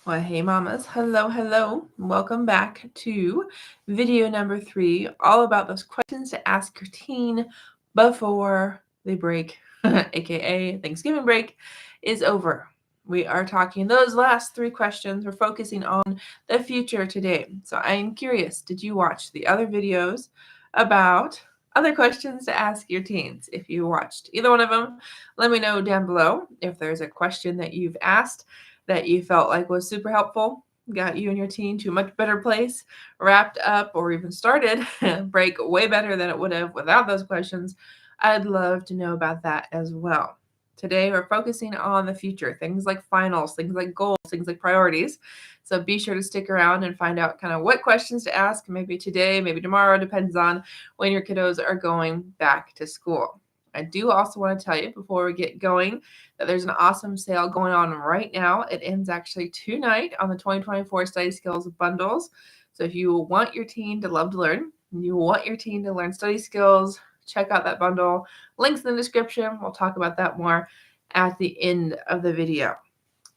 Well, hey mamas, hello. Welcome back to video number 3, all about those questions to ask your teen before they break, aka Thanksgiving break, is over. We are talking those last 3 questions. We're focusing on the future today. So I'm curious, did you watch the other videos about other questions to ask your teens? If you watched either one of them, let me know down below if there's a question that you've asked that you felt like was super helpful, got you and your teen to a much better place, wrapped up or even started break way better than it would have without those questions. I'd love to know about that as well. Today, we're focusing on the future, things like finals, things like goals, things like priorities. So be sure to stick around and find out kind of what questions to ask, maybe today, maybe tomorrow, depends on when your kiddos are going back to school. I do also want to tell you before we get going that there's an awesome sale going on right now. It ends actually tonight on the 2024 Study Skills Bundles. So if you want your teen to love to learn, you want your teen to learn study skills, check out that bundle. Links in the description. We'll talk about that more at the end of the video.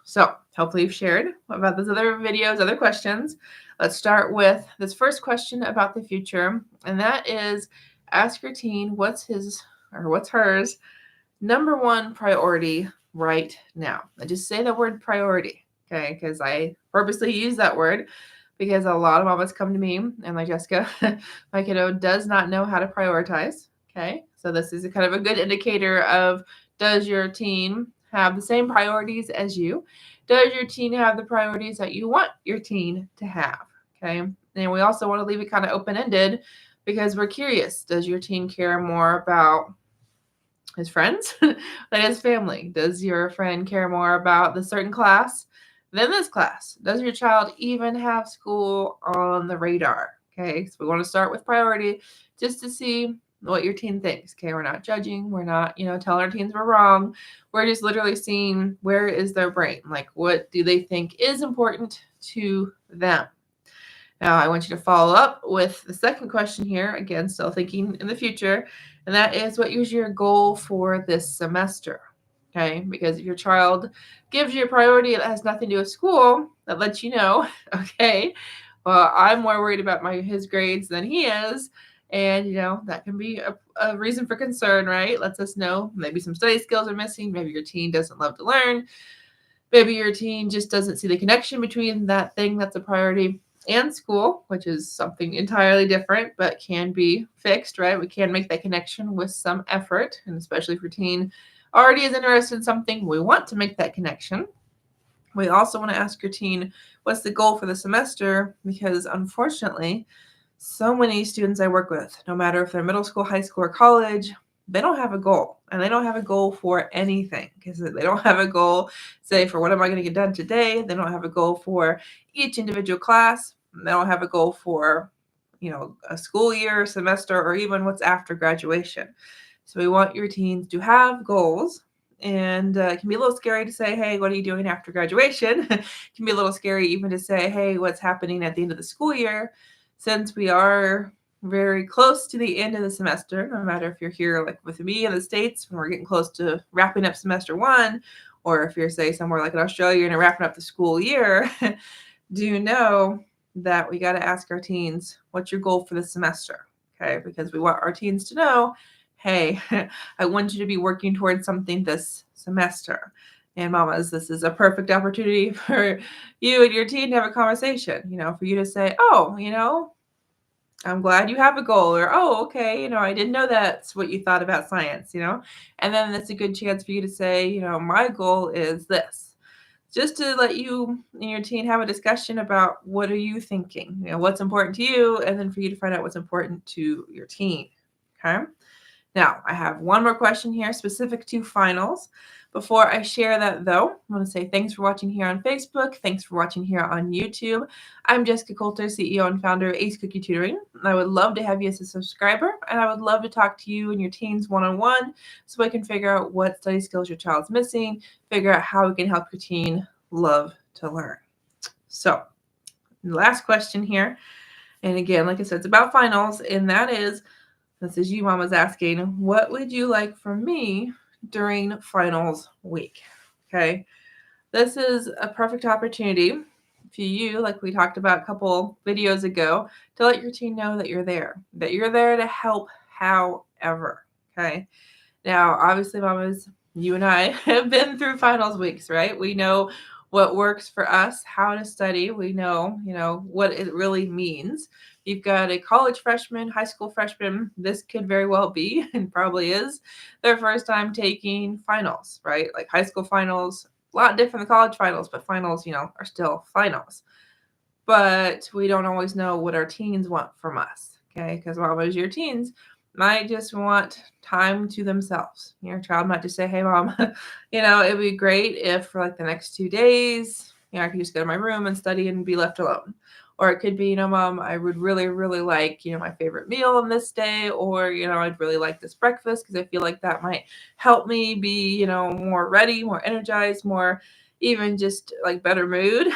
So hopefully you've shared about those other videos, other questions. Let's start with this first question about the future, and that is ask your teen what's his or what's hers number one priority right now. I just say the word priority, okay? Because I purposely use that word because a lot of mamas come to me and like, Jessica, my kiddo does not know how to prioritize, okay? So this is a kind of a good indicator of, does your teen have the same priorities as you? Does your teen have the priorities that you want your teen to have, okay? And we also want to leave it kind of open-ended because we're curious. Does your teen care more about his friends than his family? Does your friend care more about the certain class than this class? Does your child even have school on the radar? Okay, so we want to start with priority just to see what your teen thinks. Okay, we're not judging. We're not, telling our teens we're wrong. We're just literally seeing where is their brain. Like, what do they think is important to them? Now, I want you to follow up with the second question here, again, still thinking in the future, and that is, what is your goal for this semester? Okay, because if your child gives you a priority that has nothing to do with school, that lets you know, okay, well, I'm more worried about his grades than he is, and that can be a reason for concern, right? Lets us know maybe some study skills are missing, maybe your teen doesn't love to learn, maybe your teen just doesn't see the connection between that thing that's a priority and school, which is something entirely different, but can be fixed, right? We can make that connection with some effort, and especially if your teen already is interested in something, we want to make that connection. We also want to ask your teen, what's the goal for the semester? Because unfortunately, so many students I work with, no matter if they're middle school, high school, or college, they don't have a goal, and they don't have a goal for anything because they don't have a goal, say, for what am I going to get done today? They don't have a goal for each individual class. They don't have a goal for, a school year, semester, or even what's after graduation. So we want your teens to have goals, and it can be a little scary to say, hey, what are you doing after graduation? It can be a little scary even to say, hey, what's happening at the end of the school year? Since we are very close to the end of the semester, no matter if you're here like with me in the States when we're getting close to wrapping up semester 1, or if you're, say, somewhere like in Australia and wrapping up the school year, do you know that we got to ask our teens, what's your goal for the semester? Okay, because we want our teens to know, hey, I want you to be working towards something this semester. And mamas, this is a perfect opportunity for you and your teen to have a conversation, for you to say, oh, I'm glad you have a goal, or, oh, okay, I didn't know that's what you thought about science, and then that's a good chance for you to say, my goal is this, just to let you and your teen have a discussion about what are you thinking, what's important to you, and then for you to find out what's important to your teen, okay? Now, I have one more question here specific to finals. Before I share that, though, I want to say thanks for watching here on Facebook. Thanks for watching here on YouTube. I'm Jessyka Coulter, CEO and founder of Ace Cookie Tutoring. I would love to have you as a subscriber, and I would love to talk to you and your teens one-on-one so we can figure out what study skills your child's missing, figure out how we can help your teen love to learn. So, last question here. And again, like I said, it's about finals, and that is, this is you, mamas, asking, what would you like from me during finals week? Okay. This is a perfect opportunity for you, like we talked about a couple videos ago, to let your teen know that you're there to help however, okay? Now, obviously, mamas, you and I have been through finals weeks, right? We know what works for us, how to study. We know, what it really means. You've got a college freshman, high school freshman. This could very well be, and probably is, their first time taking finals, right? Like high school finals, a lot different than college finals, but finals, are still finals. But we don't always know what our teens want from us, okay? Because mamas, your teens might just want time to themselves. Your child might just say, hey, mom, it'd be great if for like the next 2 days, I could just go to my room and study and be left alone. Or it could be, mom, I would really, really like, my favorite meal on this day, or, I'd really like this breakfast because I feel like that might help me be, more ready, more energized, more even just like better mood.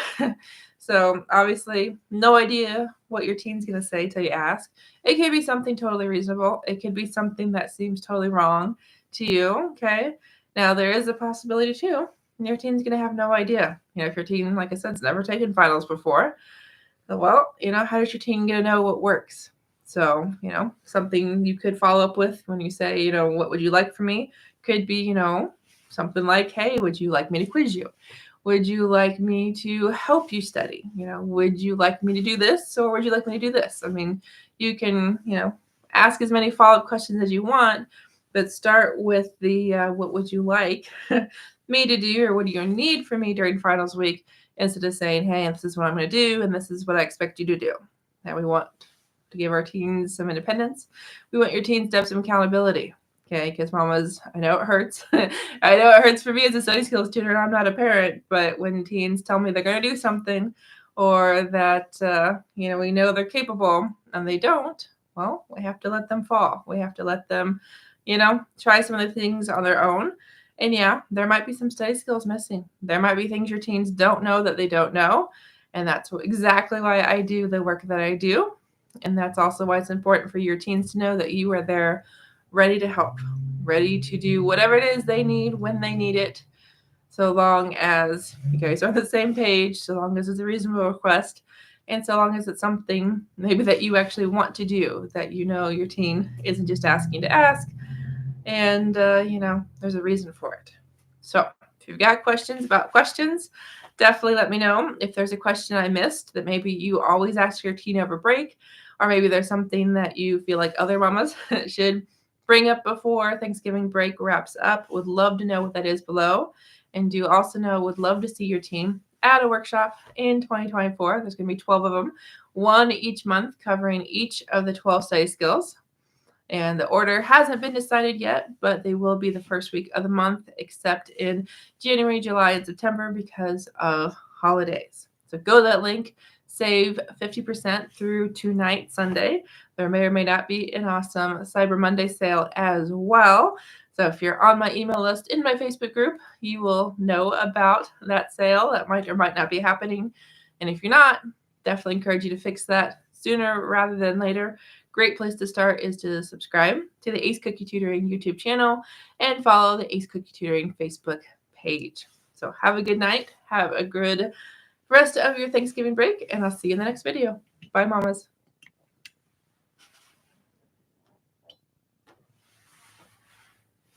So obviously, no idea what your teen's going to say till you ask. It could be something totally reasonable. It could be something that seems totally wrong to you, okay? Now, there is a possibility, too. Your teen's going to have no idea. If your teen, like I said, has never taken finals before, well, how does your teen going to know what works? So, something you could follow up with when you say, what would you like from me? Could be, something like, hey, would you like me to quiz you? Would you like me to help you study? Would you like me to do this, or would you like me to do this? I mean, you can, ask as many follow-up questions as you want, but start with the what would you like me to do, or what do you need from me during finals week, instead of saying, hey, this is what I'm going to do, and this is what I expect you to do. Now we want to give our teens some independence. We want your teens to have some accountability. Okay, because mamas, I know it hurts. I know it hurts for me as a study skills tutor, and I'm not a parent, but when teens tell me they're going to do something, or that, we know they're capable and they don't, well, we have to let them fall. We have to let them, try some of the things on their own. And yeah, there might be some study skills missing. There might be things your teens don't know that they don't know. And that's exactly why I do the work that I do. And that's also why it's important for your teens to know that you are there ready to help, ready to do whatever it is they need when they need it, so long as you guys are on the same page, so long as it's a reasonable request, and so long as it's something maybe that you actually want to do, that your teen isn't just asking to ask, and there's a reason for it. So if you've got questions about questions, definitely let me know. If there's a question I missed that maybe you always ask your teen over break, or maybe there's something that you feel like other mamas should bring up before Thanksgiving break wraps up, would love to know what that is below. And do also know, would love to see your team at a workshop in 2024. There's going to be 12 of them, one each month, covering each of the 12 study skills. And the order hasn't been decided yet, but they will be the first week of the month, except in January, July, and September because of holidays. So go to that link, save 50% through tonight, Sunday. There may or may not be an awesome Cyber Monday sale as well. So if you're on my email list in my Facebook group, you will know about that sale. That might or might not be happening. And if you're not, definitely encourage you to fix that sooner rather than later. Great place to start is to subscribe to the Ace Cookie Tutoring YouTube channel and follow the Ace Cookie Tutoring Facebook page. So have a good night. Have a good rest of your Thanksgiving break, and I'll see you in the next video. Bye, mamas.